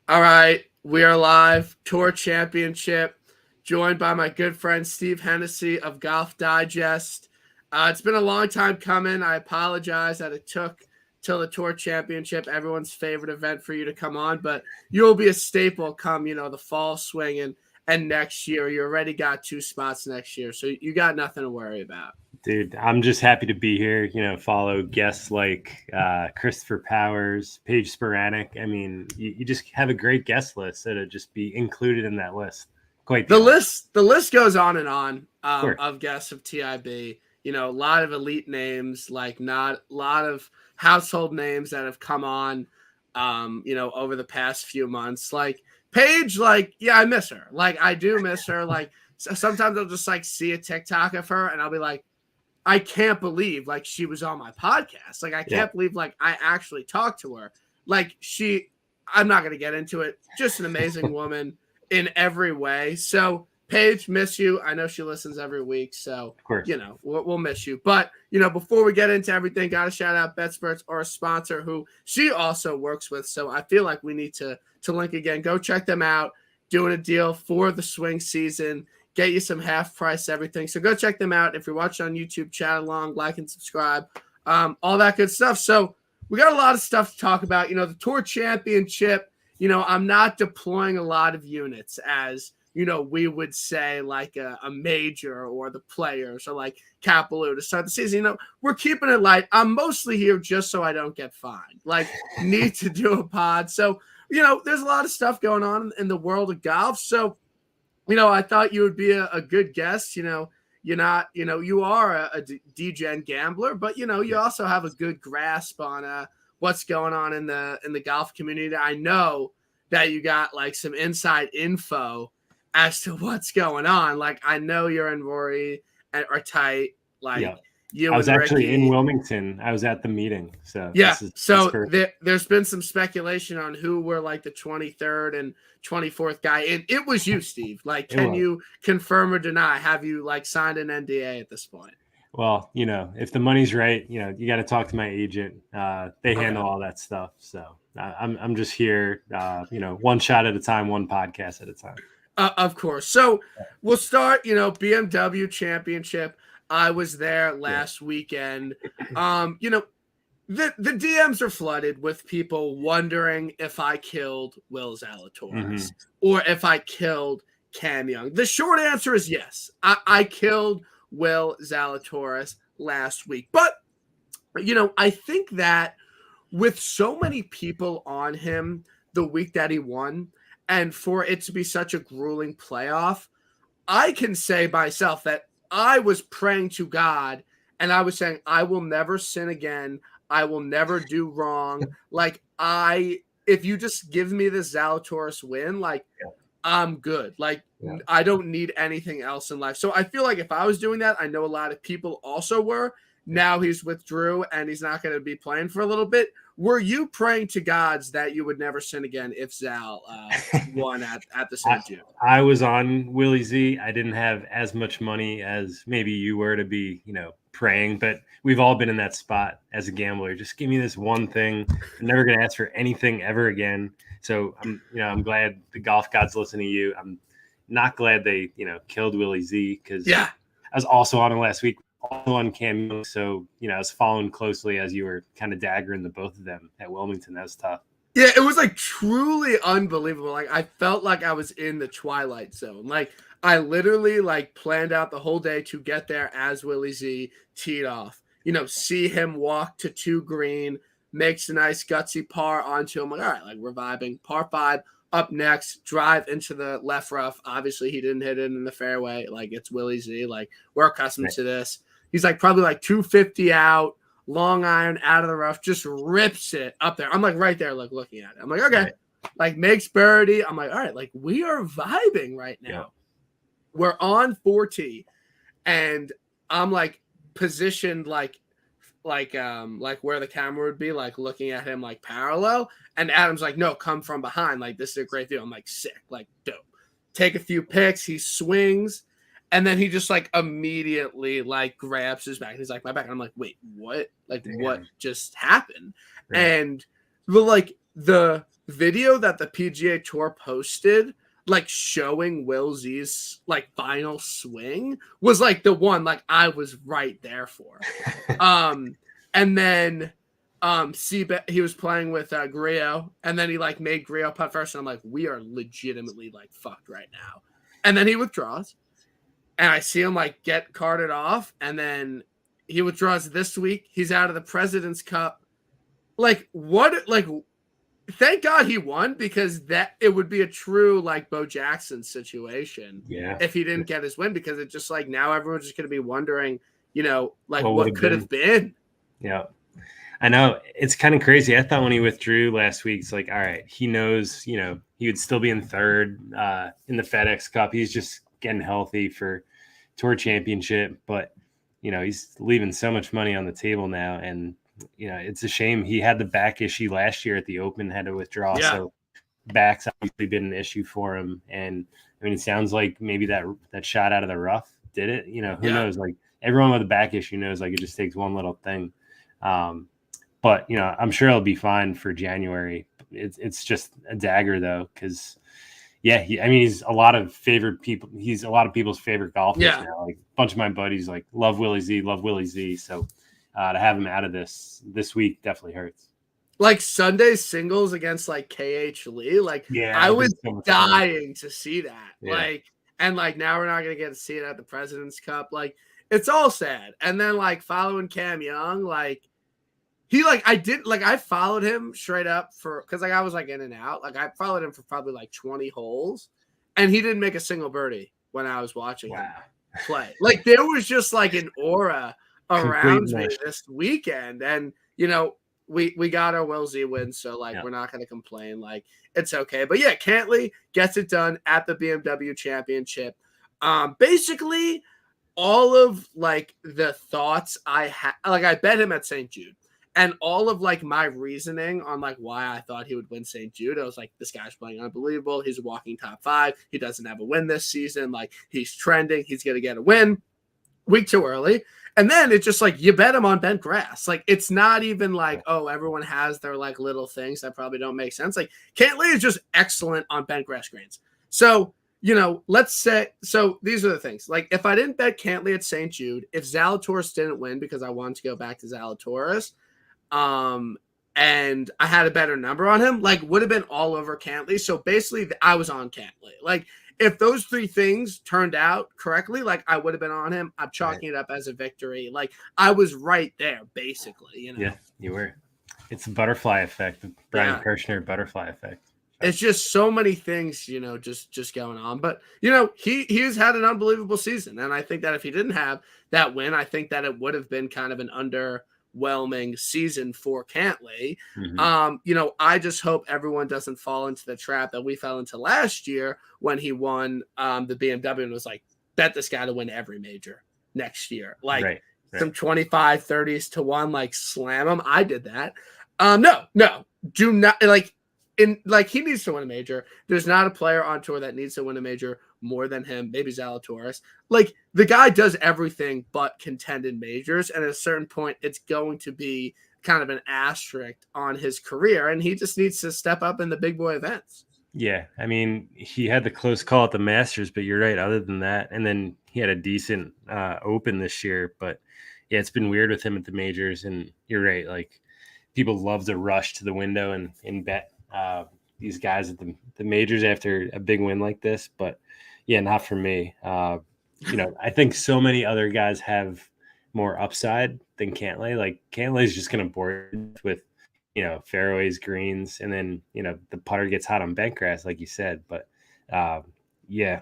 All right, we are live. Tour Championship, joined by my good friend Steve Hennessy of Golf Digest. It's been a long time coming. I apologize that it took till the Tour Championship, everyone's favorite event, for you to come on, but you'll be a staple come, the fall swing and next year. You already got 2 spots next year, so you got nothing to worry about. Dude, I'm just happy to be here. Follow guests like Christopher Powers, Paige Sporanic. I mean, you just have a great guest list that'll just be included in that list. Quite the list goes on and on of guests of TIB. A lot of elite names, like not a lot of household names that have come on, over the past few months. Like Paige, yeah, I miss her. Like I do miss her. Like sometimes I'll just see a TikTok of her and I'll be like, I can't believe she was on my podcast. Like I can't believe I actually talked to her. I'm not gonna get into it. Just an amazing woman in every way. So Paige, miss you. I know she listens every week, so we'll miss you. But before we get into everything, gotta shout out BetSperts, our sponsor, who she also works with. So I feel like we need to link again. Go check them out. Doing a deal for the swing season. Get you some half price everything. So go check them out. If you're watching on YouTube, chat along, like and subscribe, all that good stuff. So we got a lot of stuff to talk about. The Tour Championship. I'm not deploying a lot of units as we would say like a major or the players or like Kapaloo to start the season. We're keeping it light. I'm mostly here just so I don't get fined. Need to do a pod. So there's a lot of stuff going on in the world of golf. So I thought you would be a good guest. You're not, you are a degen gambler, but you also have a good grasp on what's going on in the golf community. I know that you got some inside info as to what's going on. I know you're and Rory are tight. You I was actually in Wilmington. I was at the meeting. So there's been some speculation on who were the 23rd and 24th guy. And it was you, Steve. Can you confirm or deny? Have you signed an NDA at this point? Well, if the money's right, you got to talk to my agent. They handle all that stuff. So I'm just here, one shot at a time, one podcast at a time. Of course. So we'll start, BMW Championship. I was there last weekend. The DMs are flooded with people wondering if I killed Will Zalatoris or if I killed Cam Young. The short answer is yes. I killed Will Zalatoris last week. But, I think that with so many people on him the week that he won, and for it to be such a grueling playoff, I can say myself that I was praying to God and I was saying, I will never sin again. I will never do wrong. If you just give me this Zalatoris win, I'm good. I don't need anything else in life. So I feel like if I was doing that, I know a lot of people also were. Now he's withdrew and he's not going to be playing for a little bit. Were you praying to gods that you would never sin again if Zal won at the St. Jude? I was on Willie Z. I didn't have as much money as maybe you were to be, praying, but we've all been in that spot as a gambler. Just give me this one thing. I'm never going to ask for anything ever again. So I'm glad the golf gods listen to you. I'm not glad they, killed Willie Z because I was also on him last week. Also on Cam Young, so I was following closely as you were kind of daggering the both of them at Wilmington. That was tough. Yeah, it was truly unbelievable. I felt like I was in the Twilight Zone. I literally planned out the whole day to get there as Willie Z teed off. See him walk to 2 green, makes a nice gutsy par onto him. All right, we're vibing. Par 5 up next, drive into the left rough. Obviously, he didn't hit it in the fairway. It's Willie Z. We're accustomed to this. He's probably 250 out, long iron out of the rough, just rips it up there. I'm right there, looking at it. I'm okay. Makes birdie. I'm all right, we are vibing right now. Yeah. We're on 4T, and I'm positioned where the camera would be, looking at him parallel. And Adam's no, come from behind. This is a great view. I'm sick, dope. Take a few pics. He swings. And then he just immediately grabs his back. He's my back. And I'm wait, what? What just happened? Right. And the video that the PGA Tour posted, like showing Will Z's like final swing, was like the one like I was right there for. And then he was playing with Grillo, and then he like made Grillo putt first, and I'm like, we are legitimately like fucked right now. And then he withdraws, and I see him like get carted off, and then he withdraws this week. He's out of the President's Cup. Like what? Like thank God he won, because that it would be a true like Bo Jackson situation if he didn't get his win, because it's just like now everyone's just going to be wondering, you know, like what could have been. Yeah. I know it's kind of crazy. I thought when he withdrew last week, it's like, all right, he knows, you know, he would still be in third in the FedEx Cup. He's just getting healthy for Tour Championship, but you know, he's leaving so much money on the table now, and you know, it's a shame. He had the back issue last year at the Open, had to withdraw. Yeah. So back's obviously been an issue for him, and I mean, it sounds like maybe that shot out of the rough did it. You know, who knows? Like everyone with a back issue knows, like it just takes one little thing. But you know, I'm sure it'll be fine for January. It's just a dagger though, because I mean, he's a lot of people's favorite golfers now. Like a bunch of my buddies like love Willie Z. So to have him out of this week definitely hurts. Like Sunday singles against like KH Lee, like I was dying to see that. Like, and like now we're not gonna get to see it at the President's Cup. Like it's all sad. And then like following Cam Young, like. He I followed him straight up because like I was like in and out. Like I followed him for probably like 20 holes, and he didn't make a single birdie when I was watching him play. Like there was just like an aura around me this weekend, and you know we got our Will Z win, so like we're not gonna complain. Like it's okay, but yeah, Cantley gets it done at the BMW Championship. Basically, all of like the thoughts I had, like I bet him at St. Jude. And all of like my reasoning on like why I thought he would win St. Jude, I was like, this guy's playing unbelievable. He's a walking top 5. He doesn't have a win this season. Like he's trending. He's going to get a win. Week too early. And then it's just like, you bet him on bent grass. Like it's not even like, oh, everyone has their like little things that probably don't make sense. Like Cantley is just excellent on bent grass greens. So, you know, let's say, so these are the things. Like if I didn't bet Cantley at St. Jude, if Zalatoris didn't win because I wanted to go back to Zalatoris, and I had a better number on him, like would have been all over Cantley. So basically I was on Cantley. Like if those 3 things turned out correctly, like I would have been on him. I'm chalking it up as a victory. Like I was right there basically, you know? Yeah, you were. It's the butterfly effect, the Brian Kirshner butterfly effect. It's just so many things, you know, just going on. But, you know, he's had an unbelievable season. And I think that if he didn't have that win, I think that it would have been kind of an underwhelming season for Cantley. Mm-hmm. You know, I just hope everyone doesn't fall into the trap that we fell into last year when he won the BMW and was like, bet this guy to win every major next year. Like some 25, 30s to 1, like slam him. I did that. No, do not he needs to win a major. There's not a player on tour that needs to win a major more than him. Maybe Zalatoris. Like the guy does everything but contend in majors, and at a certain point, it's going to be kind of an asterisk on his career, and he just needs to step up in the big boy events. Yeah, I mean, he had the close call at the Masters, but you're right. Other than that, and then he had a decent Open this year, but yeah, it's been weird with him at the majors, and you're right. Like people love to rush to the window and bet these guys at the majors after a big win like this, but yeah, not for me. You know, I think so many other guys have more upside than Cantley. Like Cantley's just going to bore with, you know, fairways, greens, and then, you know, the putter gets hot on bent grass, like you said. But yeah,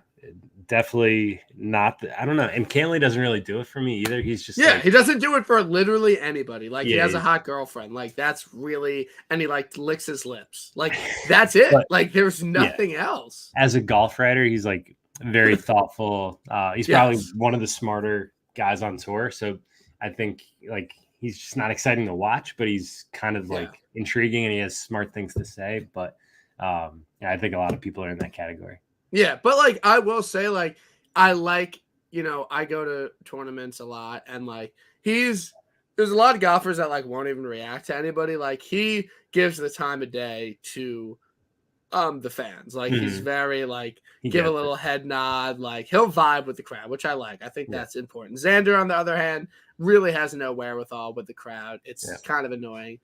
definitely not. I don't know. And Cantley doesn't really do it for me either. He's just he doesn't do it for literally anybody. Like he has a hot girlfriend. Like that's really, and he like licks his lips. Like that's it. But, like there's nothing else. As a golf writer, he's like very thoughtful. He's probably one of the smarter guys on tour. So I think like he's just not exciting to watch, but he's kind of like intriguing and he has smart things to say. But I think a lot of people are in that category. Yeah, but like I will say, like I like, you know, I go to tournaments a lot, and like there's a lot of golfers that like won't even react to anybody. Like he gives the time of day to the fans. Like he's very like give a little head nod, like he'll vibe with the crowd, which I like. I think that's important. Xander, on the other hand, really has no wherewithal with the crowd. It's kind of annoying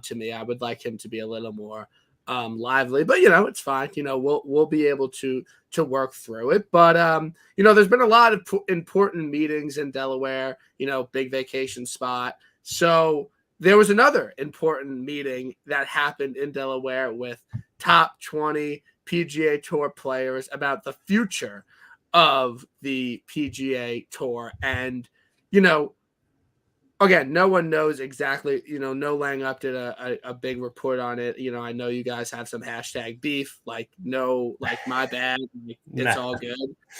to me. I would like him to be a little more lively, but it's fine. We'll be able to work through it. But there's been a lot of important meetings in Delaware, big vacation spot. So there was another important meeting that happened in Delaware with top 20 PGA Tour players about the future of the PGA Tour. And, again, no one knows exactly, No Lang Up did a big report on it. I know you guys have some hashtag beef, like no, like my bad. It's all good.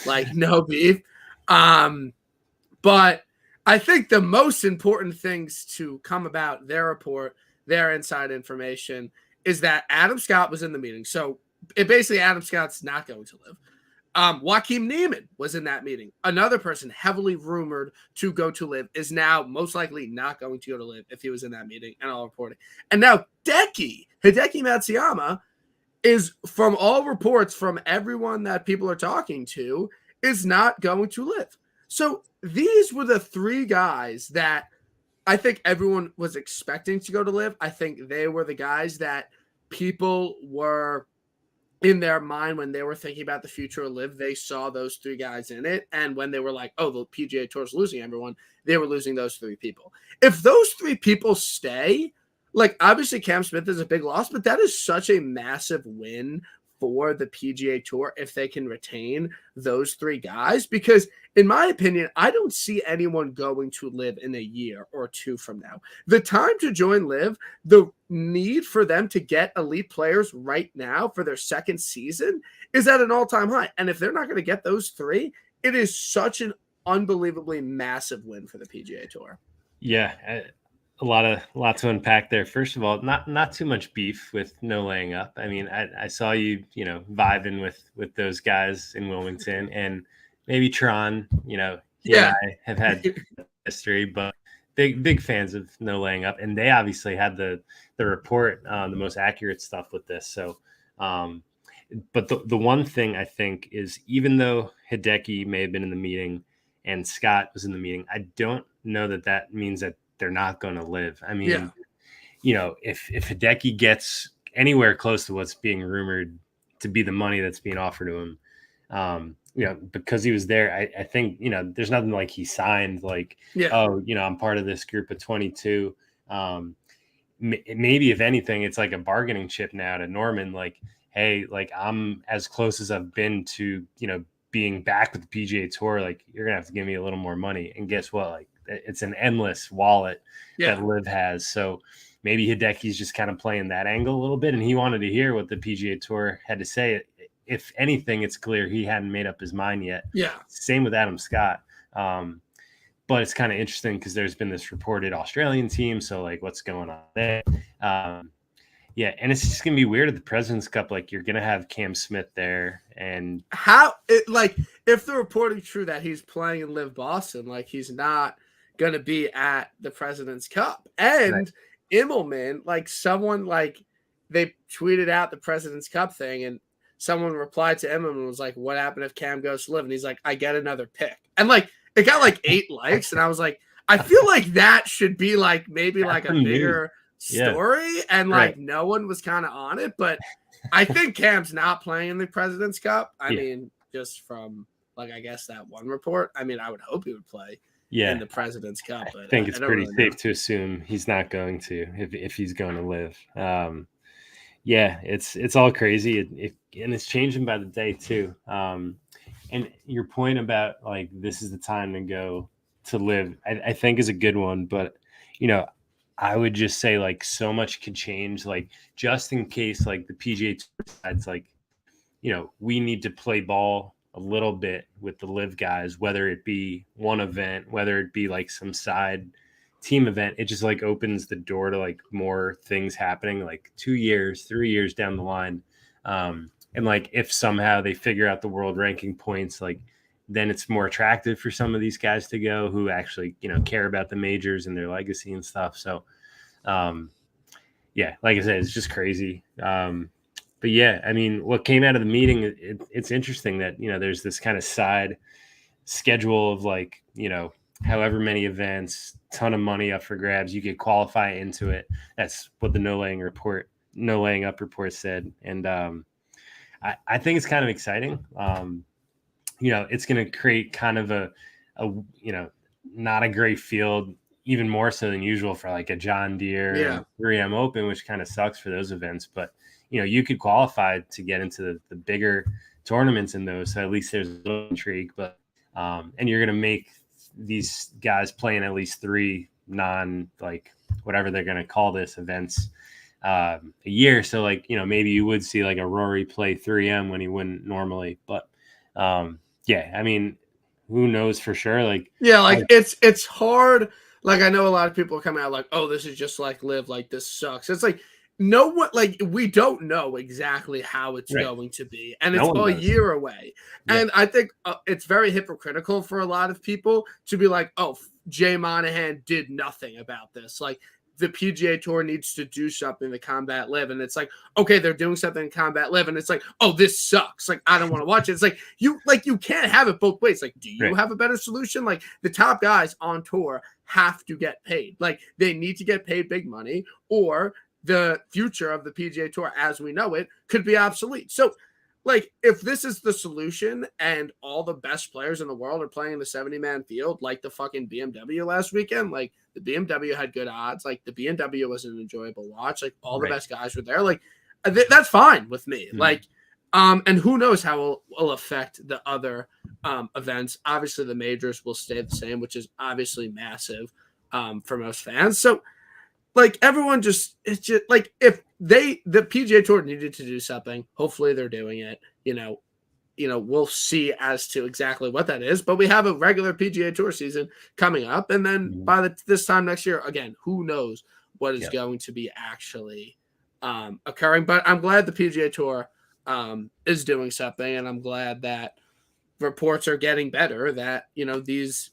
Like no beef. But I think the most important things to come about their report, their inside information, is that Adam Scott was in the meeting. So basically Adam Scott's not going to live. Joaquin Neiman was in that meeting. Another person heavily rumored to go to live is now most likely not going to go to live if he was in that meeting, and all reporting. And now Hideki Matsuyama is, from all reports from everyone that people are talking to, is not going to live. So these were the three guys that I think everyone was expecting to go to live. I think they were the guys that people were in their mind when they were thinking about the future of live. They saw those three guys in it. And when they were like, oh, the PGA Tour is losing everyone, they were losing those three people. If those three people stay, like obviously Cam Smith is a big loss, but that is such a massive win for the PGA Tour if they can retain those three guys, because in my opinion, I don't see anyone going to live in a year or two from now. The time to join live, the need for them to get elite players right now for their second season is at an all-time high. And if they're not going to get those three, it is such an unbelievably massive win for the PGA Tour. Yeah. A lot to unpack there. First of all, not too much beef with no laying up. I mean, I saw you, vibing with those guys in Wilmington, and maybe Tron, he and I have had history, but big fans of no laying up, and they obviously had the report, the most accurate stuff with this. So, but the one thing I think is, even though Hideki may have been in the meeting and Scott was in the meeting, I don't know that means that they're not going to live. I mean, if Hideki gets anywhere close to what's being rumored to be the money that's being offered to him, because he was there, I think, there's nothing like he signed like, I'm part of this group of 22. Maybe if anything, it's like a bargaining chip now to Norman, like, hey, like I'm as close as I've been to, being back with the PGA Tour, like you're going to have to give me a little more money. And guess what? Like, it's an endless wallet that Liv has. So maybe Hideki's just kind of playing that angle a little bit, and he wanted to hear what the PGA Tour had to say. If anything, it's clear he hadn't made up his mind yet. Yeah. Same with Adam Scott. But it's kind of interesting because there's been this reported Australian team. So like, what's going on there? Yeah, and it's just gonna be weird at the President's Cup. Like, you're gonna have Cam Smith there, and if the reporting true that he's playing in Live Boston, like he's not gonna be at the President's Cup. And Immelman, like someone, like they tweeted out the President's Cup thing, and someone replied to Immelman and was like, "What happened if Cam goes to Live?" And he's like, "I get another pick." And like it got like 8 likes, and I was like, I feel like that should be like maybe like a bigger story, and like no one was kind of on it. But I think Cam's not playing in the President's Cup. I mean, just from like I guess that one report, I mean, I would hope he would play in the President's Cup. But I think it's pretty safe to assume he's not going to if he's going to live. It's all crazy, and it's changing by the day too. And your point about like this is the time to go to live, I think is a good one. But I would just say like so much could change, like just in case like the PGA Tour decides like, we need to play ball a little bit with the live guys, whether it be one event, whether it be like some side team event. It just like opens the door to like more things happening like 2 years, 3 years down the line. And like if somehow they figure out the world ranking points, like then it's more attractive for some of these guys to go who actually, care about the majors and their legacy and stuff. So, like I said, it's just crazy. But yeah, I mean, what came out of the meeting, it's interesting that, there's this kind of side schedule of like, however many events, ton of money up for grabs. You could qualify into it. That's what the no laying up report said. And I think it's kind of exciting. It's going to create kind of a not a great field, even more so than usual for like a John Deere and 3M Open, which kind of sucks for those events. But, you could qualify to get into the bigger tournaments in those. So at least there's a little intrigue. But and you're going to make these guys playing at least 3 like whatever they're going to call this events a year. So like, maybe you would see like a Rory play 3M when he wouldn't normally. But yeah, I mean, who knows for sure? Like, it's hard. Like, I know a lot of people are coming out like, oh, this is just like live, like this sucks. It's like, we don't know exactly how it's going to be, and it's a year away. And I think it's very hypocritical for a lot of people to be like, oh, Jay Monahan did nothing about this. Like, the PGA Tour needs to do something to combat live. And it's like, okay, they're doing something to combat live. And it's like, oh, this sucks. Like, I don't want to watch it. It's like, you can't have it both ways. Like, do you have a better solution? Like, the top guys on tour have to get paid. Like, they need to get paid big money, or the future of the PGA Tour as we know it could be obsolete. So, like, if this is the solution and all the best players in the world are playing in the 70-man field, like the fucking BMW last weekend, like the BMW had good odds, like the BMW was an enjoyable watch, like all the best guys were there, like that's fine with me. Like, and who knows how it will affect the other events. Obviously, the majors will stay the same, which is obviously massive for most fans. So, like, everyone it's just like, if the PGA Tour needed to do something, hopefully they're doing it. We'll see as to exactly what that is, but we have a regular PGA Tour season coming up, and then by this time next year, again, who knows what is going to be actually occurring. But I'm glad the PGA Tour is doing something, and I'm glad that reports are getting better that these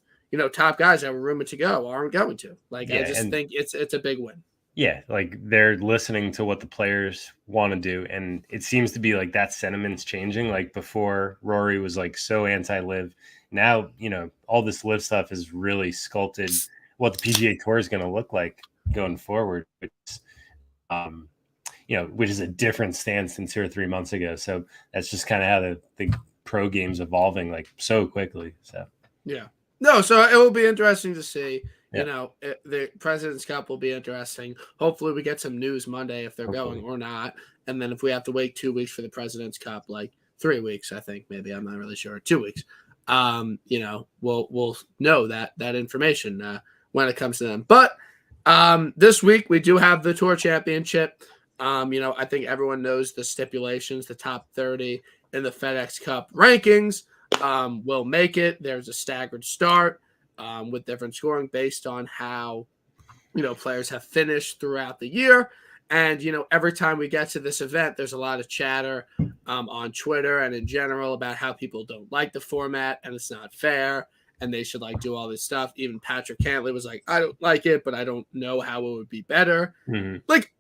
top guys that were rumored to go aren't going to. Like, I just think it's a big win. Yeah, like they're listening to what the players want to do, and it seems to be like that sentiment's changing. Like, before, Rory was like so anti-live. Now, all this live stuff is really sculpted what the PGA Tour is going to look like going forward, which is a different stance than 2 or 3 months ago. So that's just kind of how the pro game's evolving like so quickly. So so it will be interesting to see. The President's Cup will be interesting. Hopefully we get some news Monday if they're going or not. And then if we have to wait 2 weeks for the President's Cup, like 3 weeks, I think maybe, I'm not really sure, 2 weeks. We'll know that information when it comes to them. But this week we do have the Tour Championship. I think everyone knows the stipulations. The top 30 in the FedEx Cup rankings will make it. There's a staggered start. With different scoring based on how, players have finished throughout the year. And, every time we get to this event, there's a lot of chatter on Twitter and in general about how people don't like the format and it's not fair and they should do all this stuff. Even Patrick Hanley was like, I don't like it, but I don't know how it would be better. Like,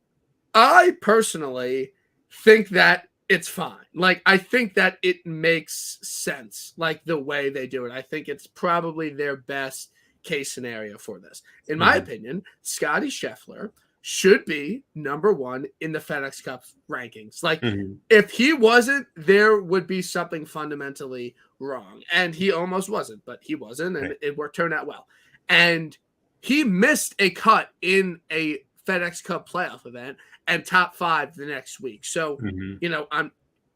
I personally think that it's fine. Like, I think that it makes sense, like the way they do it. I think it's probably their best case scenario for this. In my opinion, Scotty Scheffler should be number 1 in the FedEx Cup rankings. Like, if he wasn't, there would be something fundamentally wrong. And he almost wasn't, but he wasn't, and it turned out well. And he missed a cut in a FedEx Cup playoff event and top 5 the next week. So,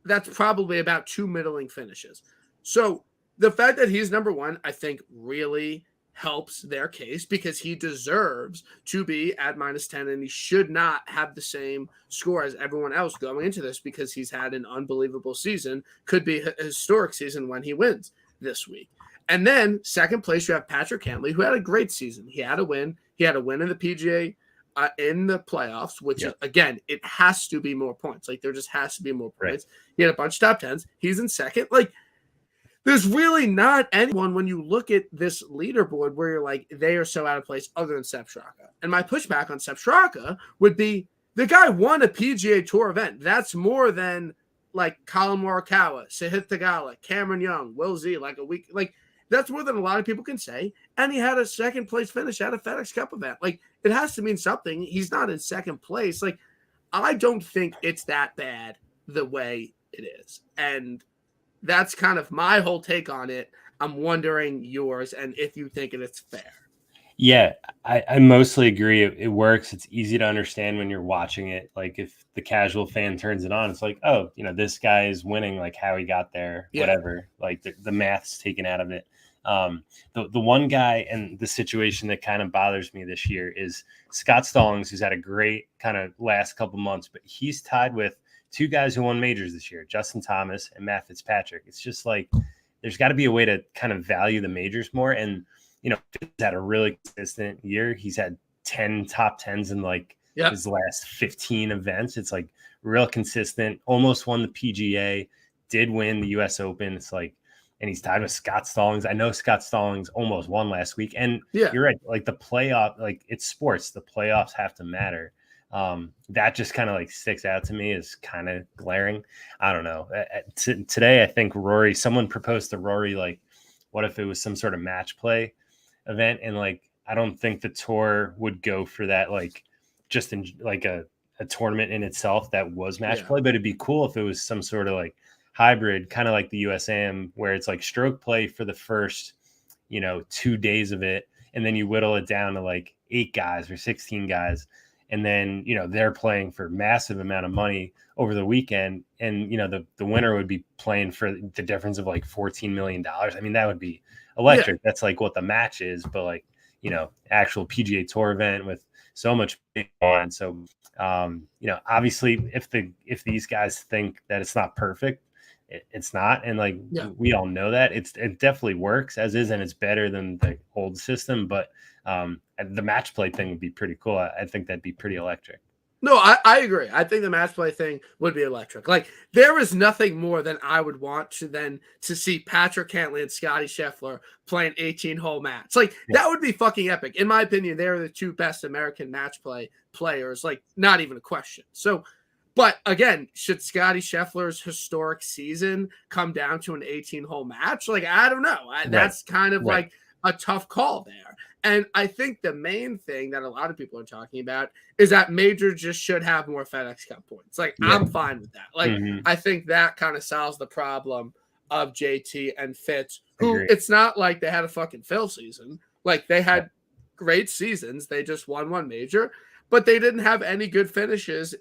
that's probably about 2 middling finishes. So the fact that he's number 1, I think, really helps their case because he deserves to be at -10, and he should not have the same score as everyone else going into this because he's had an unbelievable season. Could be a historic season when he wins this week. And then second place, you have Patrick Hanley, who had a great season. He had a win. He had a win in the PGA in the playoffs, which, again, it has to be more points. Like, there just has to be more points. He had a bunch of top 10s. He's in second. Like, there's really not anyone when you look at this leaderboard where you're like, they are so out of place other than Sepp Straka. And my pushback on Sepp Straka would be the guy won a PGA Tour event. That's more than like Colin Morikawa, Sahith Theegala, Cameron Young, Will Z, like a week. Like that's more than a lot of people can say. And he had a second place finish at a FedEx Cup event. Like it has to mean something. He's not in second place. Like I don't think it's that bad the way it is. And that's kind of my whole take on it. I'm wondering yours and if you think it's fair. Yeah, I mostly agree. It works. It's easy to understand when you're watching it. Like if the casual fan turns it on, it's like, oh, this guy is winning, like how he got there, whatever. Like the math's taken out of it. The one guy and the situation that kind of bothers me this year is Scott Stallings, who's had a great kind of last couple months, but he's tied with two guys who won majors this year, Justin Thomas and Matt Fitzpatrick. It's just like there's got to be a way to kind of value the majors more. And he's had a really consistent year. He's had 10 top 10s in like his last 15 events. It's like real consistent, almost won the PGA, did win the US Open. It's like, and he's tied with Scott Stallings. I know Scott Stallings almost won last week. And you're right. Like the playoff, like it's sports. The playoffs have to matter. That just kind of like sticks out to me as kind of glaring. I don't know. Today, I think someone proposed to Rory, like, what if it was some sort of match play event? And like, I don't think the tour would go for that, like just in like a tournament in itself that was match play, but it'd be cool if it was some sort of like hybrid, kind of like the USAM, where it's like stroke play for the first, 2 days of it. And then you whittle it down to like 8 guys or 16 guys. And then, they're playing for massive amount of money over the weekend. And, the winner would be playing for the difference of like $14 million. I mean, that would be electric. Yeah. That's like what the match is, but like, actual PGA Tour event with so much on. So, obviously if these guys think that it's not perfect, it's not. And like, we all know that it definitely works as is, and it's better than the old system, but the match play thing would be pretty cool. I think that'd be pretty electric. No, I agree. I think the match play thing would be electric. Like there is nothing more than I would want to see Patrick Hanley and Scotty Scheffler play an 18-hole match. Like that would be fucking epic. In my opinion, they're the two best American match play players. Like not even a question. So, but again, should Scotty Scheffler's historic season come down to an 18-hole match? Like I don't know. That's kind of like a tough call there. And I think the main thing that a lot of people are talking about is that majors just should have more FedEx Cup points. Like, I'm fine with that. Like, I think that kind of solves the problem of JT and Fitz, who it's not like they had a fucking fill season. Like, they had great seasons. They just won one major, but they didn't have any good finishes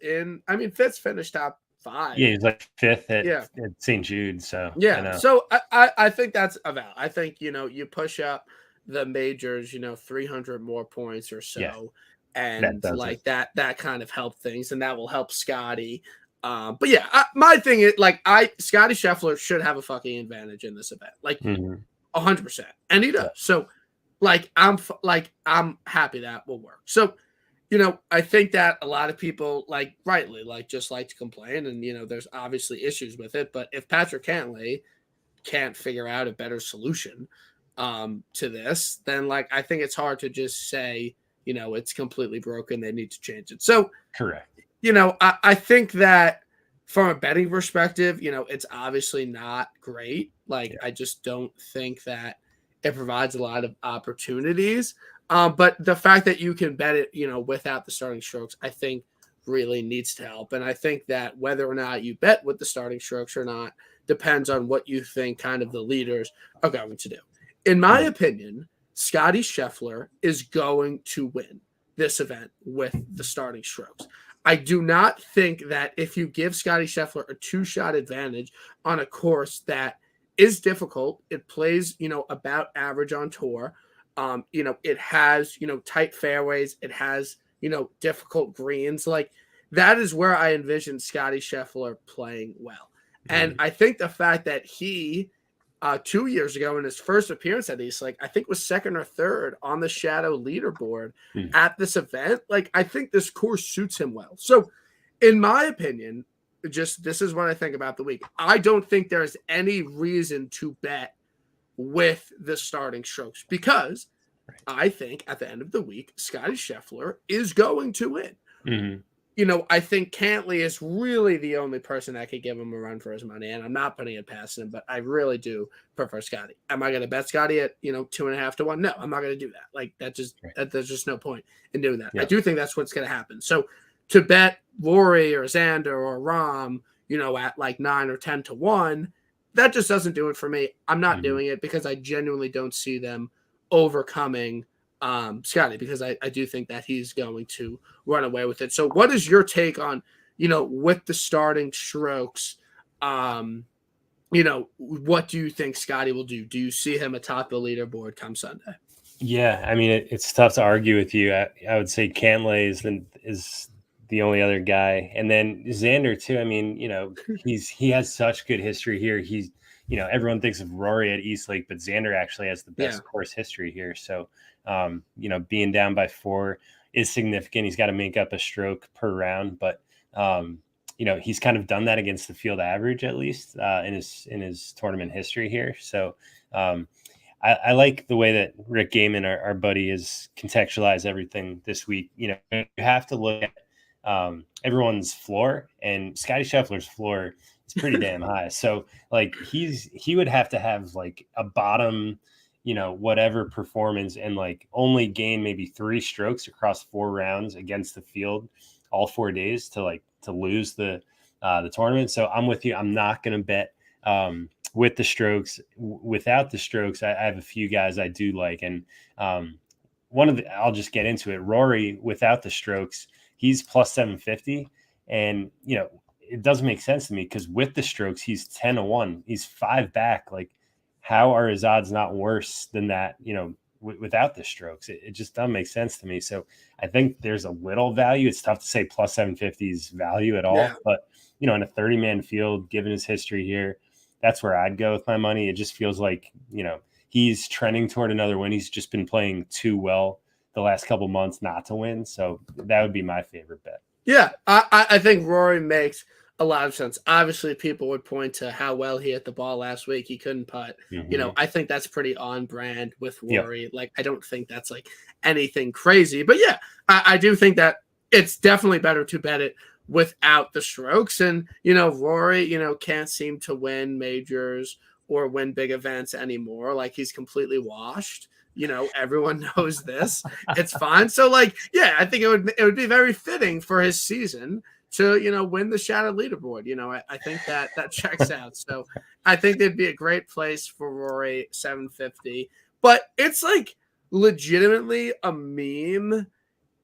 Fitz finished top 5. Yeah, he's like 5th at St. Jude. So, so I think that's a val. I think, you push up the majors, 300 more points or so. And like that kind of helped things, and that will help Scotty. But my thing is like Scotty Scheffler should have a fucking advantage in this event, like 100%, and he does. So like I'm happy that will work. So I think that a lot of people like rightly just like to complain, and there's obviously issues with it. But if Patrick Hanley can't figure out a better solution to this, then like I think it's hard to just say it's completely broken, they need to change it. So correct. I think that from a betting perspective, it's obviously not great. Like I just don't think that it provides a lot of opportunities. But the fact that you can bet it, without the starting strokes, I think really needs to help. And I think that whether or not you bet with the starting strokes or not depends on what you think kind of the leaders are going to do. In my opinion, Scotty Scheffler is going to win this event with the starting strokes. I do not think that if you give Scotty Scheffler a 2-shot advantage on a course that is difficult, it plays, about average on tour. It has, tight fairways. It has, difficult greens. Like that is where I envision Scotty Scheffler playing well. And I think the fact that he 2 years ago in his first appearance at East Lake, I think was 2nd or 3rd on the Shadow leaderboard at this event. Like, I think this course suits him well. So, in my opinion, this is what I think about the week. I don't think there's any reason to bet with the starting strokes because I think at the end of the week, Scotty Scheffler is going to win. I think Cantley is really the only person that could give him a run for his money, and I'm not putting it past him, but I really do prefer Scotty. Am I going to bet Scotty at 2.5 to 1? No, I'm not going to do that. Like there's just no point in doing that. Yeah. I do think that's what's going to happen. So to bet Rory or Xander or Rahm, at like 9 or 10 to 1, that just doesn't do it for me. I'm not doing it because I genuinely don't see them overcoming Scotty, because I do think that he's going to run away with it. So what is your take on, with the starting strokes, what do you think Scotty will do? Do you see him atop the leaderboard come Sunday? Yeah, I mean, it's tough to argue with you. I would say Cantlay is the only other guy. And then Xander too. I mean, he has such good history here. He's, everyone thinks of Rory at East Lake, but Xander actually has the best course history here. So, being down by 4 is significant. He's got to make up a stroke per round, but he's kind of done that against the field average, at least in his tournament history here. So I like the way that Rick Gehman, our buddy, has contextualized everything this week. You have to look at everyone's floor, and Scotty Scheffler's floor is pretty damn high. So like he would have to have like a bottom, whatever performance, and like only gain maybe 3 strokes across 4 rounds against the field all 4 days to lose the tournament. So I'm with you. I'm not going to bet with the strokes. Without the strokes, I have a few guys I do like, and I'll just get into it. Rory, without the strokes, he's plus 750, and it doesn't make sense to me because with the strokes, he's 10 to 1. He's 5 back. Like, how are his odds not worse than that? Without the strokes, it just doesn't make sense to me. So I think there's a little value. It's tough to say plus 750's value at all, but in a 30-man field, given his history here, that's where I'd go with my money. It just feels like he's trending toward another win. He's just been playing too well the last couple months not to win. So that would be my favorite bet. Yeah, I think Rory makes a lot of sense. Obviously, people would point to how well he hit the ball last week. He couldn't putt. I think that's pretty on brand with Rory. Yep. Like, I don't think that's like anything crazy. But yeah, I do think that it's definitely better to bet it without the strokes. And, Rory, can't seem to win majors or win big events anymore. Like, he's completely washed. Everyone knows this. It's fine. So, I think it would be very fitting for his season to, win the Shadow leaderboard. I think that checks out. So I think it'd be a great place for Rory 750. But it's like legitimately a meme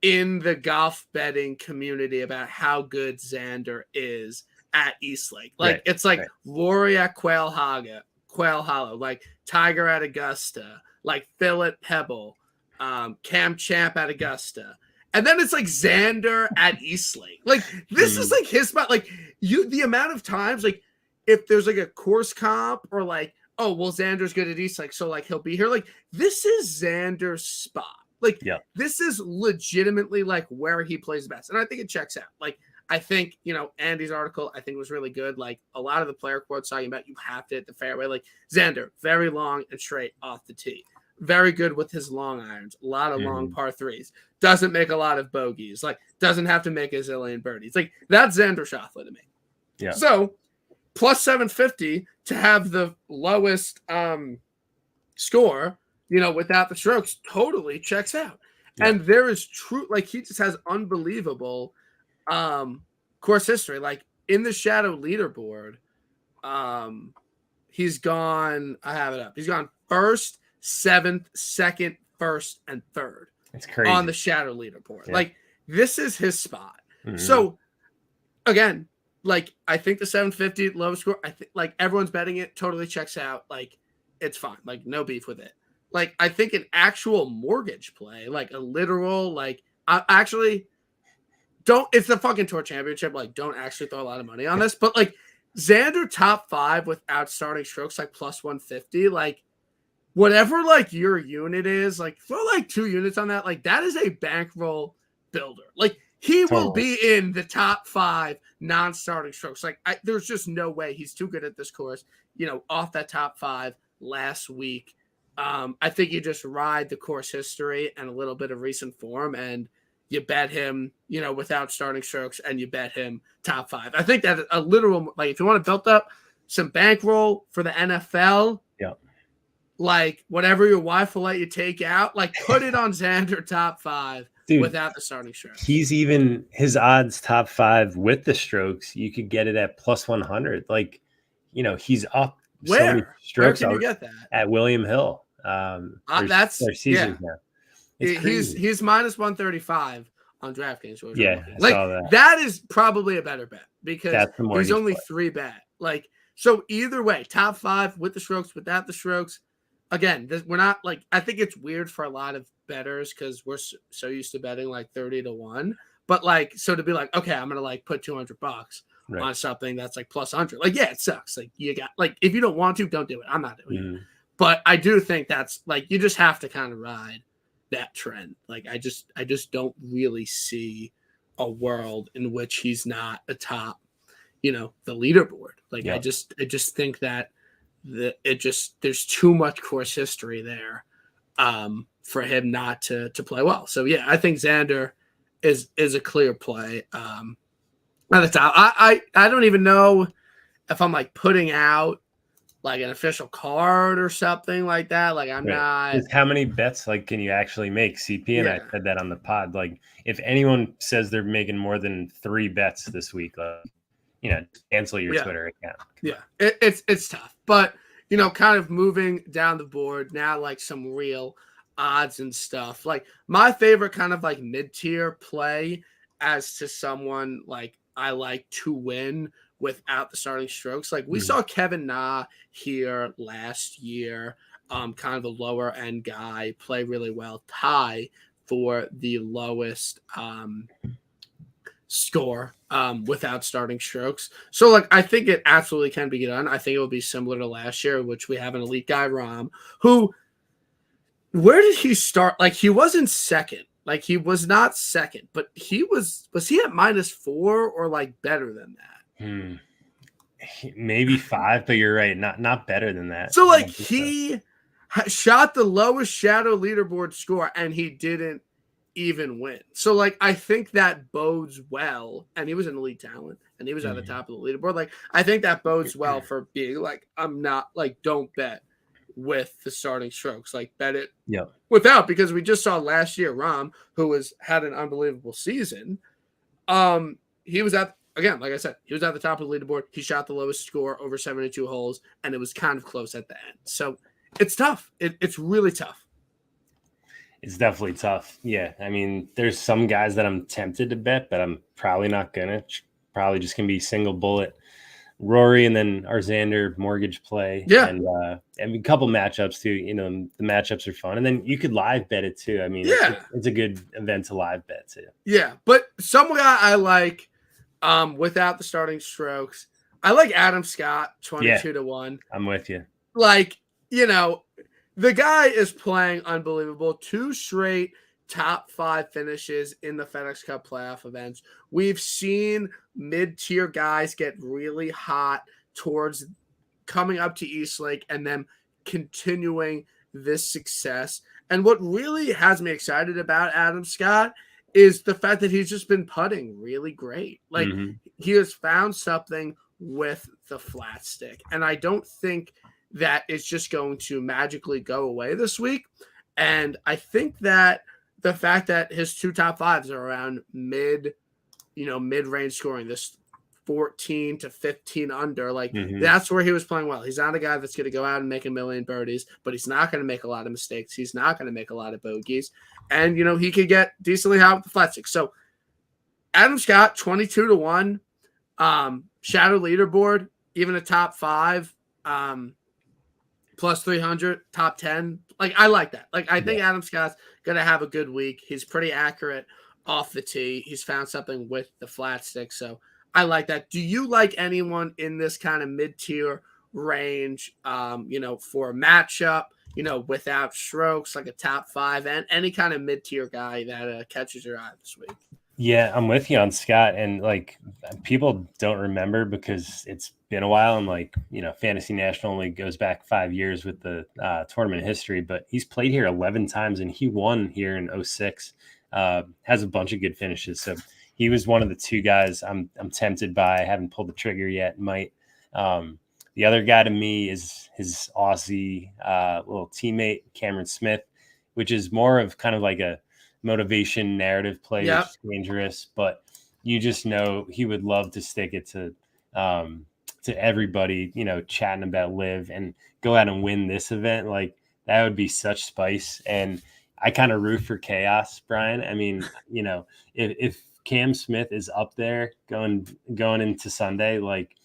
in the golf betting community about how good Xander is at East Lake. Like, it's like Rory at Quail Hollow, like Tiger at Augusta, like Phil at Pebble, Cam Champ at Augusta. And then it's like Xander at East Lake. Like, this is like his spot. Like, the amount of times, like, if there's like a course comp or like, oh, well, Xander's good at East Lake, so like he'll be here. Like, this is Xander's spot. Like, this is legitimately like where he plays best. And I think it checks out. Like, I think, Andy's article, I think was really good. Like, a lot of the player quotes talking about you have to hit the fairway. Like, Xander, very long and straight off the tee. Very good with his long irons. A lot of long par 3s. Doesn't make a lot of bogeys. Like, doesn't have to make a zillion birdies. Like, that's Xander Schauffele to me. Yeah. So, plus 750 to have the lowest score, without the strokes, totally checks out. Yeah. And there is true, like, he just has unbelievable course history. Like, in the Shadow leaderboard, he's gone, I have it up. He's gone first, 7th, 2nd, 1st, and 3rd. It's crazy. On the Shadow leaderboard. Yeah. Like, this is his spot. So, again, like, I think the 750 low score, I think, like, everyone's betting it, totally checks out. Like, it's fine. Like, no beef with it. Like, I think an actual mortgage play, like a literal, like, actually don't, it's the fucking Tour Championship. Like, don't actually throw a lot of money on this. But, like, Xander top 5 without starting strokes, like, plus 150, like, whatever, like, your unit is, like, throw, like, 2 units on that. Like, that is a bankroll builder. Like, he will be in the top 5 non-starting strokes. Like, there's just no way. He's too good at this course. Off that top 5 last week. I think you just ride the course history and a little bit of recent form, and you bet him, without starting strokes, and you bet him top 5. I think that a literal, like, if you want to build up some bankroll for the NFL, like, whatever your wife will let you take out, like, put it on Xander top 5. Dude, without the starting strokes. He's even his odds top 5 with the strokes. You could get it at plus 100. Like, he's up. Where? So many strokes. Where can you get that? At William Hill. There's seasons now. He's minus 135 on DraftKings. I saw that is probably a better bet because he's only 3 bet. Like, so either way, top 5 with the strokes, without the strokes. Again, we're not like, I think it's weird for a lot of bettors because we're so used to betting like 30-1. But like, so to be like, okay, I'm gonna like put $200 on something that's like plus 100. Like, yeah, it sucks. Like, you got, like, if you don't want to, don't do it. I'm not doing it. But I do think that's like, you just have to kind of ride that trend. Like, I just don't really see a world in which he's not atop, the leaderboard. Like, I just think that there's too much course history there for him not to play well. So yeah, I think Xander is a clear play at the top. I don't even know if I'm like putting out like an official card or something like that. Like, I'm not. How many bets like can you actually make? CP and I said that on the pod. Like, if anyone says they're making more than 3 bets this week, cancel your Twitter account. Yeah, it's tough. But, kind of moving down the board now, like some real odds and stuff. Like, my favorite kind of like mid-tier play as to someone like I like to win without the starting strokes. Like, we saw Kevin Na here last year, kind of a lower end guy, play really well, tie for the lowest score without starting strokes. So like, I think it absolutely can be done. I think it will be similar to last year, which we have an elite guy, Rahm, who, where did he start? Like, he wasn't second. Like, he was not second, but he was he at -4 or like better than that? Maybe 5, but you're right. Not better than that. So like, he shot the lowest shadow leaderboard score and he didn't even win. So like, I think that bodes well, and he was an elite talent and he was at the top of the leaderboard. Like, I think that bodes well for being like, I'm not like, don't bet with the starting strokes, like bet it without, because we just saw last year Rahm, who had an unbelievable season. He was at, again, like I said, he was at the top of the leaderboard. He shot the lowest score over 72 holes, and it was kind of close at the end. So it's tough. It's really tough. It's definitely tough. Yeah. I mean, there's some guys that I'm tempted to bet, but I'm probably not gonna. Probably just gonna be single bullet Rory and then our Xander mortgage play. Yeah. And a couple matchups too. The matchups are fun. And then you could live bet it too. I mean, it's a good event to live bet too. Yeah. But some guy I like without the starting strokes, I like Adam Scott 22-1. I'm with you. Like, the guy is playing unbelievable. 2 straight top 5 finishes in the FedEx Cup playoff events. We've seen mid-tier guys get really hot towards coming up to East Lake and then continuing this success. And what really has me excited about Adam Scott is the fact that he's just been putting really great. Like, he has found something with the flat stick. And I don't think that it's just going to magically go away this week. And I think that the fact that his 2 top 5s are around mid-range scoring, this 14 to 15 under, like that's where he was playing well. He's not a guy that's going to go out and make a million birdies, but he's not going to make a lot of mistakes. He's not going to make a lot of bogeys. And, he could get decently hot with the flat stick. So Adam Scott, 22-1, shadow leaderboard, even a top 5, plus 300, top 10. Like, I like that. Like, I think Adam Scott's going to have a good week. He's pretty accurate off the tee. He's found something with the flat stick. So I like that. Do you like anyone in this kind of mid-tier range, for a matchup, without strokes, like a top 5 and any kind of mid-tier guy that catches your eye this week? Yeah, I'm with you on Scott. And like, people don't remember because it's been a while. And like, Fantasy National only goes back 5 years with the tournament history, but he's played here 11 times and he won here in 06. has a bunch of good finishes. So he was one of the two guys I'm tempted by. I haven't pulled the trigger yet. Might. The other guy to me is his Aussie little teammate, Cameron Smith, which is more of kind of like a motivation narrative play, which is dangerous. But you just know he would love to stick it to everybody, chatting about Live and go out and win this event. Like that would be such spice. And I kind of root for chaos, Brian. I mean, if Cam Smith is up there going into Sunday, like,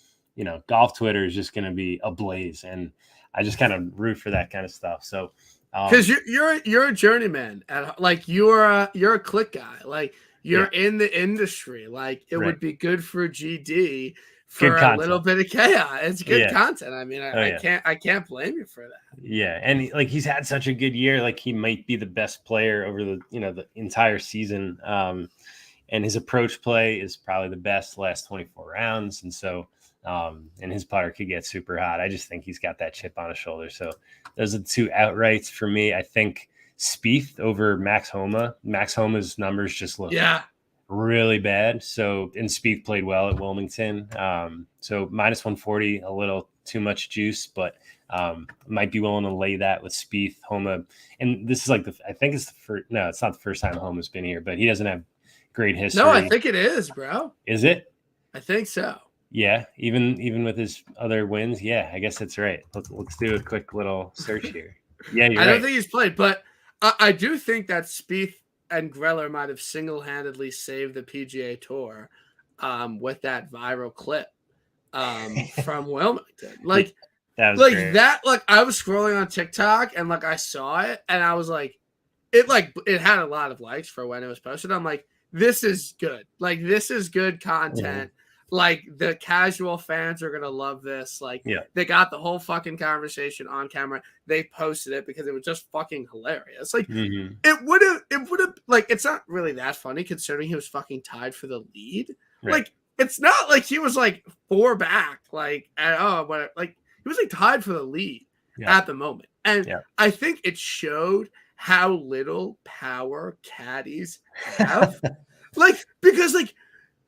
golf Twitter is just going to be ablaze, and I just kind of root for that kind of stuff. So, because you're a journeyman, like you're a click guy, like you're in the industry, like it would be good for GD for a little bit of chaos. It's good content. I mean, I can't blame you for that. Yeah, and like he's had such a good year, like he might be the best player over the entire season. And his approach play is probably the best last 24 rounds, and so. And his putter could get super hot. I just think he's got that chip on his shoulder. So those are the two outrights for me. I think Spieth over Max Homa. Max Homa's numbers just look really bad. So, and Spieth played well at Wilmington. So minus 140, a little too much juice, but might be willing to lay that with Spieth. Homa, and this is like I think it's the first. No, it's not the first time Homa's been here, but he doesn't have great history. No, I think it is, bro. Is it? I think so. Yeah, even with his other wins, I guess that's right. Let's do a quick little search here. Yeah, I don't think he's played, but I do think that Spieth and Greller might have single-handedly saved the PGA Tour with that viral clip from Wilmington. Like that was great. Like I was scrolling on TikTok and like I saw it and I was like, it had a lot of likes for when it was posted. I'm like, this is good. Like this is good content. Like the casual fans are gonna love this. Like they got the whole fucking conversation on camera. They posted it because it was just fucking hilarious. Like it would have like it's not really that funny considering he was fucking tied for the lead. Right. Like it's not like he was like 4 back. Like like he was like tied for the lead at the moment. And I think it showed how little power caddies have. Like because like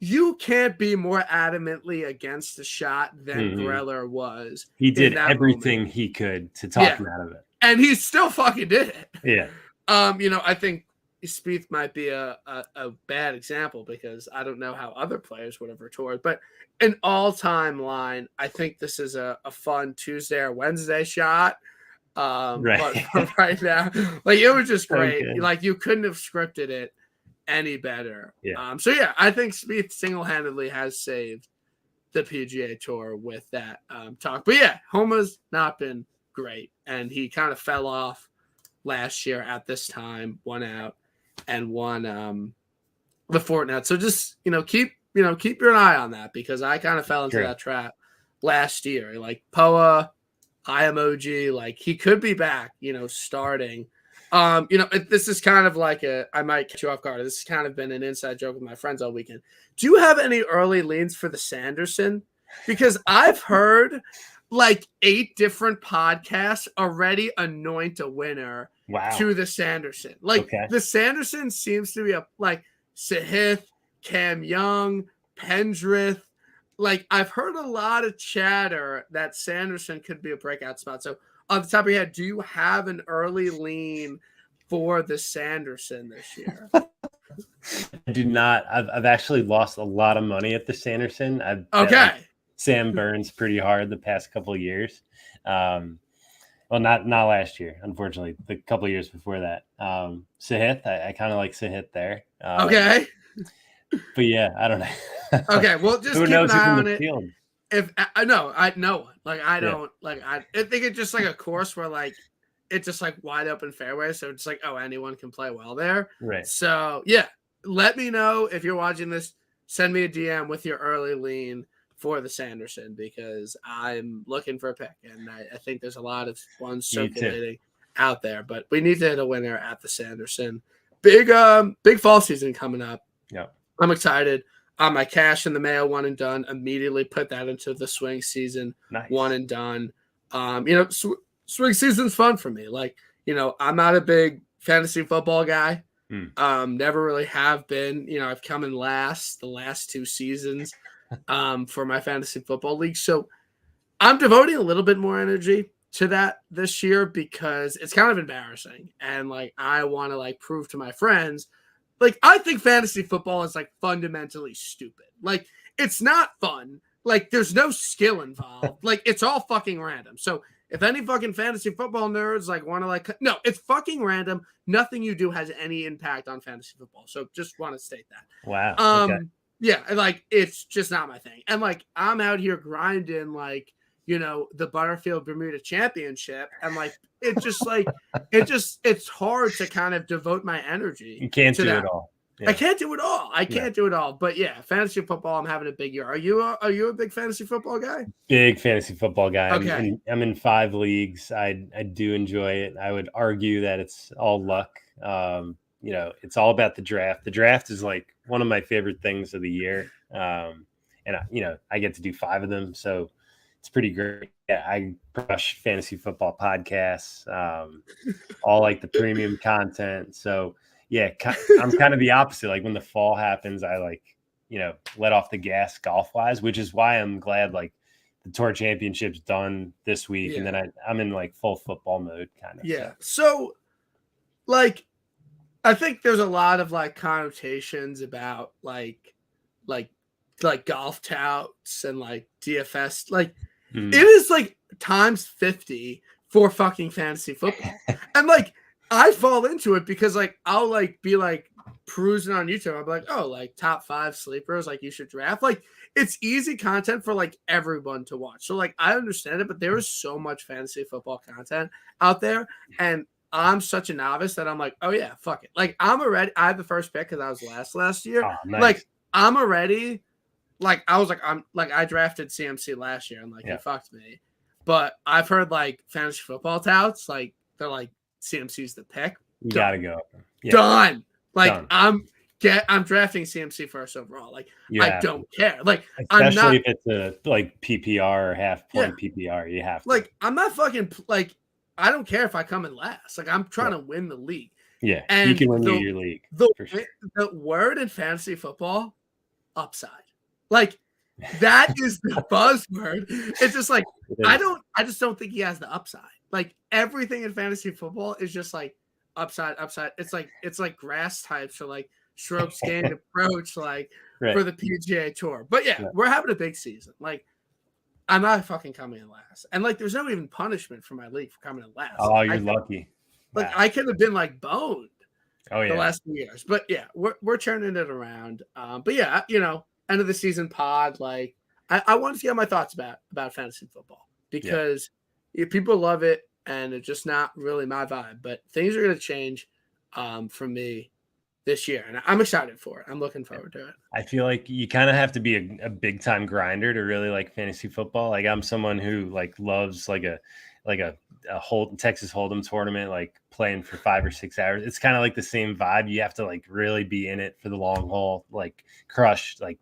you can't be more adamantly against the shot than Greller was. He did everything he could to talk him out of it. And he still fucking did it. Yeah. I think Spieth might be a bad example because I don't know how other players would have returned. But an all-time line, I think this is a fun Tuesday or Wednesday shot. But right now, like it was just great. Okay. Like you couldn't have scripted it any better. I think Spieth single-handedly has saved the PGA Tour with that talk. But Homa's not been great, and he kind of fell off last year at this time, won out and won the Fortnite. So just keep your eye on that because I kind of fell into that trap last year. Like Poa, eye emoji, like he could be back, starting. This is kind of like I might catch you off guard. This has kind of been an inside joke with my friends all weekend. Do you have any early leans for the Sanderson? Because I've heard like 8 different podcasts already anoint a winner to the Sanderson. Like the Sanderson seems to be like Sahith, Cam Young, Pendrith. Like I've heard a lot of chatter that Sanderson could be a breakout spot. So off the top of your head, do you have an early lean for the Sanderson this year? I do not. I've actually lost a lot of money at the Sanderson. I've Sam Burns pretty hard the past couple of years. Well, not last year, unfortunately. The couple of years before that. Sahith, I kind of like Sahith there. But I don't know. Okay, well, just keep an eye on it. Field. If I know, like I don't like I think it's just like a course where like it's just like wide open fairway, so it's like anyone can play well there. Right. So let me know if you're watching this. Send me a DM with your early lean for the Sanderson because I'm looking for a pick, and I think there's a lot of ones circulating out there. But we need to hit a winner at the Sanderson. Big fall season coming up. Yeah, I'm excited. My cash in the mail, one and done. Immediately put that into the swing season, one and done. Swing season's fun for me. Like, I'm not a big fantasy football guy. Never really have been. I've come in last the last 2 seasons for my fantasy football league. So I'm devoting a little bit more energy to that this year because it's kind of embarrassing. And like, I want to like prove to my friends, like, I think fantasy football is like fundamentally stupid. Like, it's not fun. Like, there's no skill involved. Like, it's all fucking random. So if any fucking fantasy football nerds like want to like, no, it's fucking random. Nothing you do has any impact on fantasy football. So just want to state that. Wow. Okay. Yeah, like it's just not my thing. And like I'm out here grinding like, the Butterfield Bermuda Championship. And like it's hard to kind of devote my energy. You can't do it all. Yeah. I can't do it all. I can't do it all. But yeah, fantasy football, I'm having a big year. Are you a big fantasy football guy? Big fantasy football guy. Okay. I'm in 5 leagues. I do enjoy it. I would argue that it's all luck. It's all about the draft. The draft is like one of my favorite things of the year. And I get to do 5 of them. So it's pretty great. Yeah, I crush fantasy football podcasts, all like the premium content. So yeah, I'm kind of the opposite. Like when the fall happens, I like, let off the gas golf wise, which is why I'm glad like the Tour Championship's done this week. Yeah. And then I'm in like full football mode kind of. Yeah. So like, I think there's a lot of like connotations about like golf touts and like DFS. Like it is like times 50 for fucking fantasy football. And like, I fall into it because like I'll like be like perusing on YouTube. I'll be like, oh, like top 5 sleepers, like you should draft. Like it's easy content for like everyone to watch. So like I understand it, but there is so much fantasy football content out there, and I'm such a novice that I'm like, oh yeah, fuck it. Like I'm already. I had the first pick because I was last year. Oh, nice. Like I'm already. Like I was like I drafted CMC last year and like he fucked me, but I've heard like fantasy football touts like they're like. CMC's the pick. You gotta go. Yeah. Done. Like done. I'm drafting CMC first overall. Like I don't care. Like especially if it's a like PPR or half point PPR, you have to. Like I'm not fucking like I don't care if I come in last. Like I'm trying to win the league. Yeah, and you can win your league. The word in fantasy football, upside. Like that is the buzzword. It's just like I just don't think he has the upside. Like everything in fantasy football is just like upside. It's like grass types or like strokes gained approach like for the PGA Tour. But yeah, we're having a big season. Like I'm not fucking coming in last, and like there's no even punishment for my league for coming in last. Oh, you're lucky. Like I could have been like boned. Oh yeah, the last few years. But yeah, we're turning it around. But yeah, end of the season pod. Like I want to see my thoughts about fantasy football because. People love it, and it's just not really my vibe. But things are going to change for me this year, and I'm excited for it. I'm looking forward to it. I feel like you kind of have to be a big time grinder to really like fantasy football. Like I'm someone who like loves like a Texas Hold'em tournament, like playing for 5 or 6 hours. It's kind of like the same vibe. You have to like really be in it for the long haul, like crush like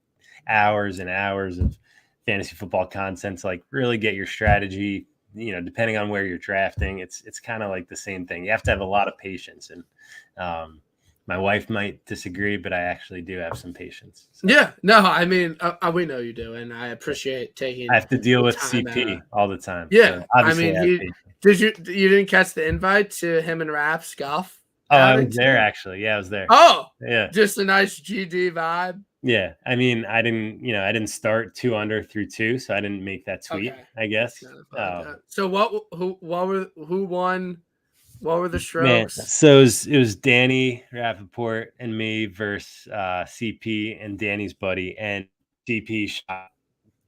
hours and hours of fantasy football content to like really get your strategy. Depending on where you're drafting, it's kind of like the same thing. You have to have a lot of patience, and my wife might disagree, but I actually do have some patience. So. Yeah, no, I mean, we know you do, and I appreciate taking. I have to deal with CP all the time. Yeah, so I mean, you didn't catch the invite to him and Raps golf? Oh, I was there actually. Yeah, I was there. Oh, yeah, just a nice GD vibe. Yeah, I mean, I didn't start 2 under through 2, so I didn't make that tweet. Okay. I guess. So who won? What were the strokes? Man, so it was Danny Rappaport and me versus CP and Danny's buddy, and CP shot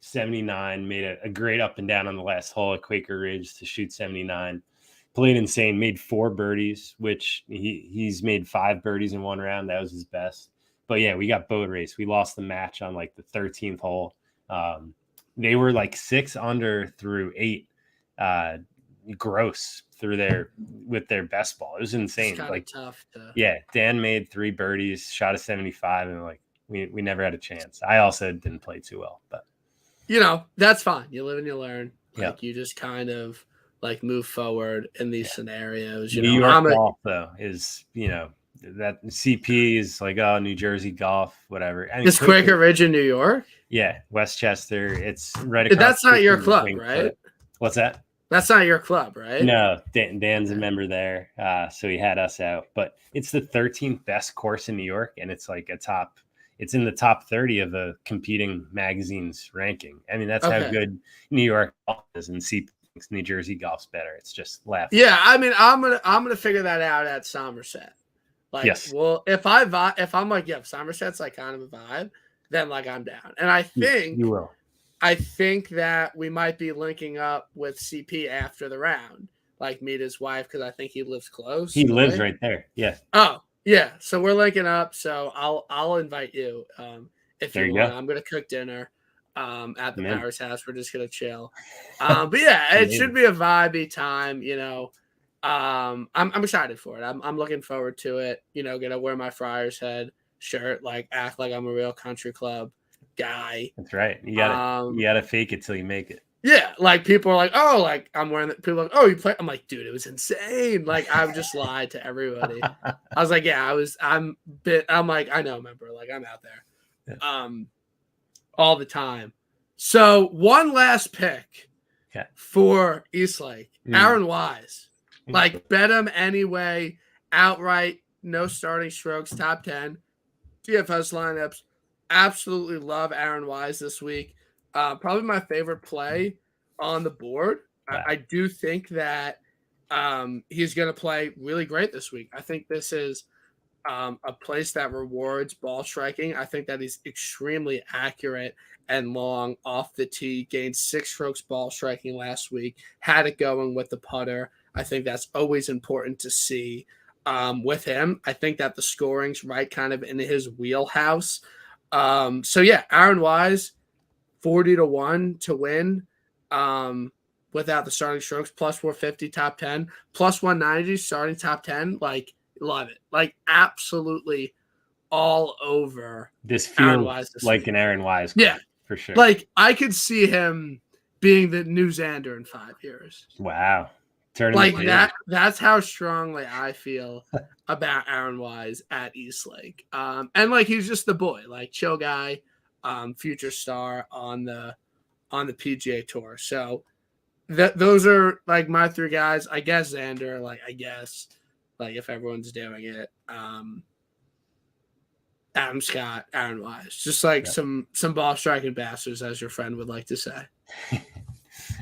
79, made a great up and down on the last hole at Quaker Ridge to shoot 79. Played insane, made 4 birdies, which he's made 5 birdies in one round. That was his best. But yeah, we got boat race. We lost the match on like the 13th hole. They were like 6 under through 8 gross with their best ball. It was insane. It's like tough. Yeah, Dan made 3 birdies, shot a 75, and like we never had a chance. I also didn't play too well, but that's fine. You live and you learn. Like you just kind of like move forward in these scenarios. New York golf though is that CP is like, oh, New Jersey golf, whatever. I mean, Is Quaker Ridge in New York? Yeah, Westchester. It's right across. That's not your club, right? What's that? That's not your club, right? No, Dan's a member there, so he had us out. But it's the 13th best course in New York, and it's like it's in the top 30 of a competing magazine's ranking. I mean, that's how good New York golf is, and New Jersey golf's better. It's just laughing. Yeah, I mean, I'm gonna figure that out at Somerset. Like, yes. Well, if I'm like, yeah, if Somerset's like kind of a vibe, then like I'm down. And I think you will. I think that we might be linking up with CP after the round, like meet his wife, because I think he lives close. He lives right there. Yeah. Oh, yeah. So we're linking up. So I'll invite you if you want. I'm gonna cook dinner at the Powers house. We're just gonna chill. But yeah, it should be a vibey time. You know, I'm excited for it. I'm looking forward to it. You know, gonna wear my Friars Head shirt, like act like I'm a real country club guy. That's right. You gotta fake it till you make it. Yeah, like people are like, oh, like I'm wearing it. People are like, oh, you play. I'm like, dude, it was insane. Like I've just lied to everybody. I was like, yeah, I'm like, I know, member. Like I'm out there, all the time. So one last pick for Eastlake, Aaron Wise. Like bet him anyway, outright, no starting strokes, top 10, DFS lineups. Absolutely love Aaron Wise this week. Probably my favorite play on the board. Wow. I do think that he's going to play really great this week. I think this is a place that rewards ball striking. I think that he's extremely accurate and long off the tee. Gained 6 strokes ball striking last week. Had it going with the putter. I think that's always important to see with him. I think that the scoring's right kind of in his wheelhouse. So yeah, Aaron Wise, 40-1 to win without the starting strokes, plus 450 top 10, plus 190 starting top 10. Like, love it. Like, absolutely all over. This feels like an Aaron Wise. Yeah, for sure. Like, I could see him being the new Xander in 5 years. Wow. Like that's how strongly I feel about Aaron Wise at Eastlake. And like he's just the boy, like chill guy, future star on the PGA Tour. So those are like my 3 guys. I guess Xander, like if everyone's doing it. Adam Scott, Aaron Wise. Just like some ball striking bastards, as your friend would like to say.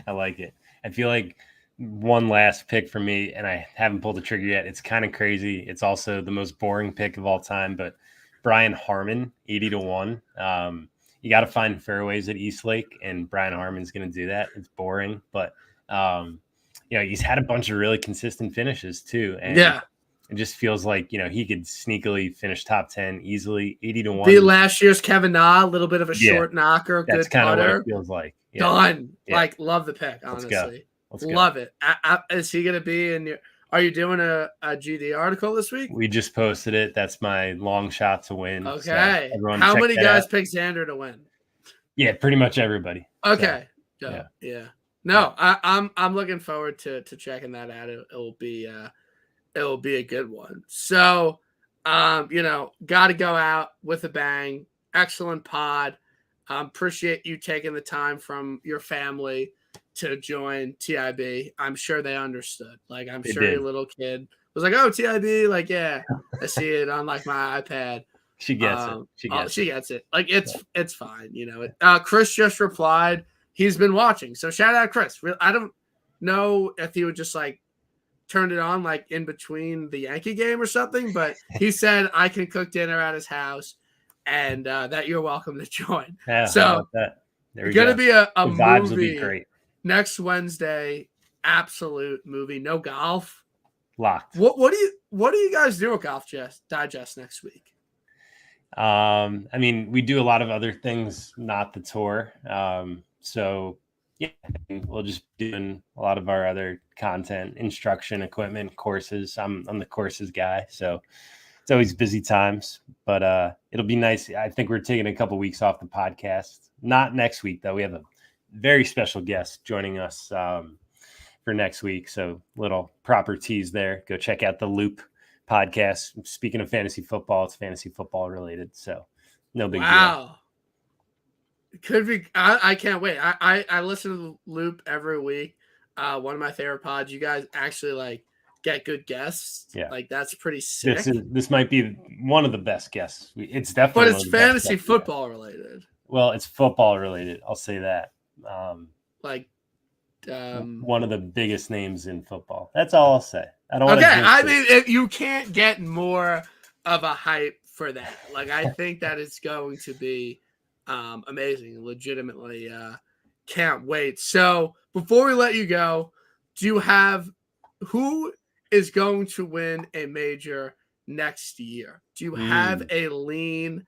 I like it. I feel like one last pick for me, and I haven't pulled the trigger yet. It's kind of crazy. It's also the most boring pick of all time, but Brian Harman, 80-1. You got to find fairways at Eastlake, and Brian Harman's going to do that. It's boring, but he's had a bunch of really consistent finishes too. And it just feels like, he could sneakily finish top 10 easily, 80-1. Be last year's Kevin Na, a little bit of a short knocker. That's kind of what it feels like. Yeah. Done. Yeah. Like, love the pick, honestly. Let's go. Love it. Is he going to be in your – are you doing a GD article this week? We just posted it. That's my long shot to win. Okay. So how many guys picked Xander to win? Yeah, pretty much everybody. Okay. So, yeah. No, I'm looking forward to checking that out. It will be a good one. So, got to go out with a bang. Excellent pod. Appreciate you taking the time from your family to join TIB. I'm sure they understood. Like, I'm sure your little kid was like, oh, TIB. Like, yeah, I see it on like my iPad. She gets it. She gets it. Like, it's fine. Chris just replied. He's been watching. So shout out Chris. I don't know if he would just like turn it on like in between the Yankee game or something, but he said I can cook dinner at his house and that you're welcome to join. Yeah, so there going to be a the vibes movie will be great. Next Wednesday. Absolute movie. No golf. Locked. What do you guys do at Golf Digest next week? I mean, we do a lot of other things, not the tour. So yeah, we'll just be doing a lot of our other content, instruction, equipment, courses. I'm the courses guy, so it's always busy times, but it'll be nice. I think we're taking a couple weeks off the podcast. Not next week though. We have a very special guest joining us for next week. So little proper tease there. Go check out the Loop podcast. Speaking of fantasy football, it's fantasy football related, so no big deal. Wow. It could be. I can't wait. I listen to the Loop every week. One of my favorite pods. You guys actually like get good guests. Yeah, like that's pretty sick. This might be one of the best guests. It's definitely, but it's fantasy football related. Well, it's football related. I'll say that. One of the biggest names in football. That's all I'll say. I don't. Okay, I mean, you can't get more of a hype for that. Like, I think that it's going to be amazing. Legitimately, can't wait. So, before we let you go, do you have who is going to win a major next year? Do you have a lean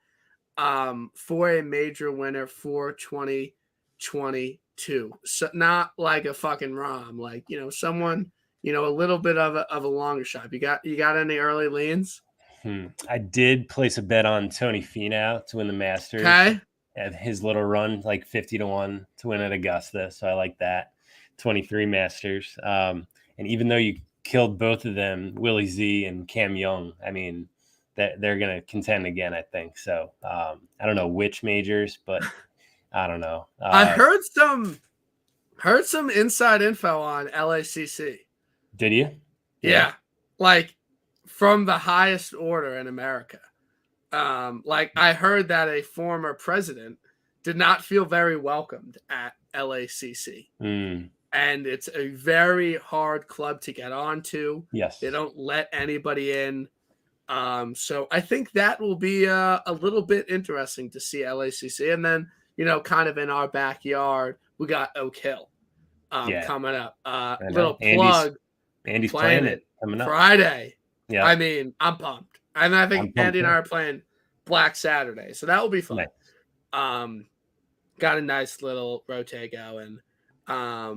for a major winner for 2022? So not like a fucking ROM, like, someone, a little bit of a longer shot. You got any early leans? I did place a bet on Tony Finau to win the Masters. Okay. At his little run, like 50-1 to win at Augusta. So I like that. 23 Masters. And even though you killed both of them, Willie Z and Cam Young, I mean, they're going to contend again, I think. So I don't know which majors, but I don't know. I heard some inside info on LACC. Did you? Yeah. Like from the highest order in America. Like I heard that a former president did not feel very welcomed at LACC. And it's a very hard club to get onto. Yes. They don't let anybody in. So I think that will be a little bit interesting to see LACC. And then, kind of in our backyard, we got Oak Hill coming up. Little plug. Andy's playing it coming up Friday. Yeah. I mean, I'm pumped. And I think Andy and I are playing Black Saturday. So that will be fun. Nice. Got a nice little rotate going. Yeah,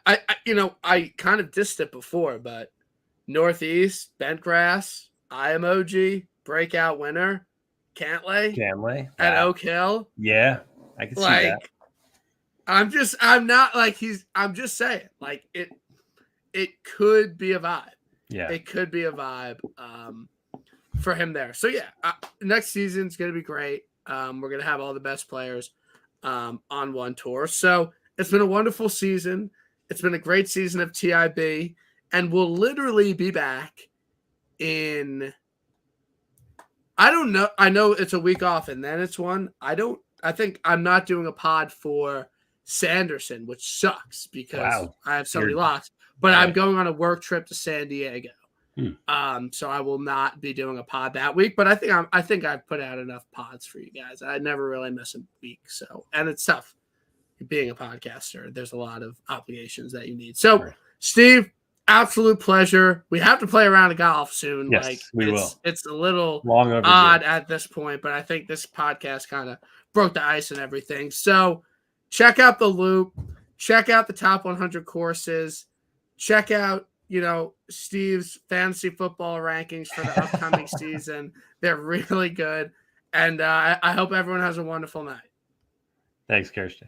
I kind of dissed it before, but Northeast, Bentgrass, IMOG, breakout winner, Cantlay at Oak Hill. Yeah, I can see that. I'm just saying, like it could be a vibe. Yeah, it could be a vibe for him there. So yeah, next season's gonna be great. We're gonna have all the best players on one tour. So it's been a wonderful season. It's been a great season of TIB, and we'll literally be back in. I don't know. I know it's a week off, and then it's one. I think I'm not doing a pod for Sanderson, which sucks because I have so many locks. But I'm going on a work trip to San Diego. So I will not be doing a pod that week. But I think I've put out enough pods for you guys. I never really miss a week. So, and it's tough being a podcaster. There's a lot of obligations that you need. So, Steve, absolute pleasure. We have to play a round of golf soon. Yes, we will. It's a little long overdue odd at this point, but I think this podcast kind of broke the ice and everything. So check out the Loop. Check out the top 100 courses. Check out, Steve's fantasy football rankings for the upcoming season. They're really good. And I hope everyone has a wonderful night. Thanks, Kirsty.